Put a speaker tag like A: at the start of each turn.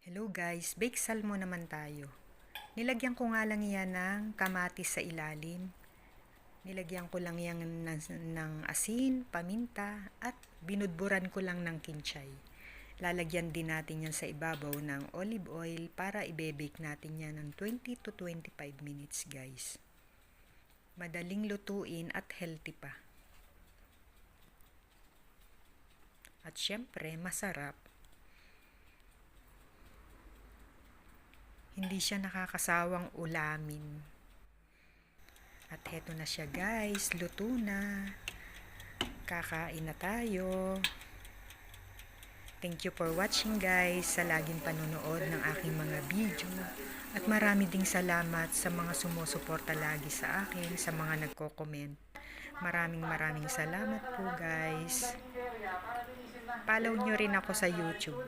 A: Hello guys, bake salmon naman tayo. Nilagyan ko nga lang yan ng kamatis sa ilalim. Nilagyan ko lang yan ng asin, paminta, at binudburan ko lang ng kinchay. Lalagyan din natin yan sa ibabaw ng olive oil para i-bake natin yan ng 20 to 25 minutes guys. Madaling lutuin at healthy pa. At syempre, masarap. Hindi siya nakakasawang ulamin. At heto na siya guys, luto na. Kakain na tayo. Thank you for watching guys, sa laging panonood ng aking mga video. At marami ding salamat sa mga sumusuporta lagi sa akin, sa mga nagko-comment. Maraming salamat po guys. Follow nyo rin ako sa YouTube.